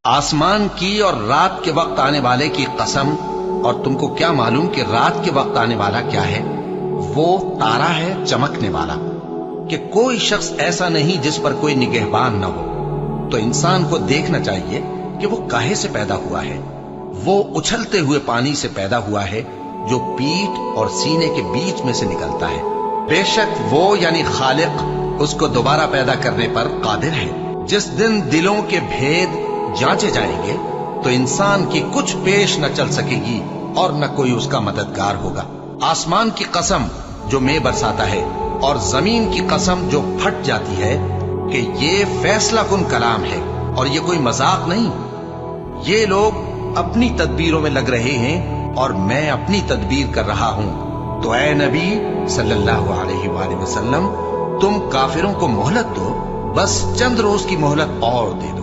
आसमान की और रात के वक्त आने वाले की कसम, और तुमको क्या मालूम कि रात के वक्त आने वाला क्या है? वो तारा है चमकने वाला, कि कोई शख्स ऐसा नहीं जिस पर कोई निगहबान न हो। तो इंसान को देखना चाहिए कि वो काहे से पैदा हुआ है। वो उछलते हुए पानी से पैदा हुआ है जो पीठ और सीने के बीच में से निकलता है। बेशक वो यानी खालिक उसको दोबारा पैदा करने पर कादिर है। जिस दिन दिलों के भेद जांचे जाएंगे तो इंसान की कुछ पेश न चल सकेगी और न कोई उसका मददगार होगा। आसमान की कसम जो मेघ बरसाता है, और जमीन की कसम जो फट जाती है, कि ये फैसला कुन कलाम है और ये कोई मजाक नहीं। ये लोग अपनी तदबीरों में लग रहे हैं और मैं अपनी तदबीर कर रहा हूं। तो ऐ नबी सल्लल्लाहु अलैहि वसल्लम, तुम काफिरों को मोहलत दो, बस चंद रोज की मोहलत और दे दो।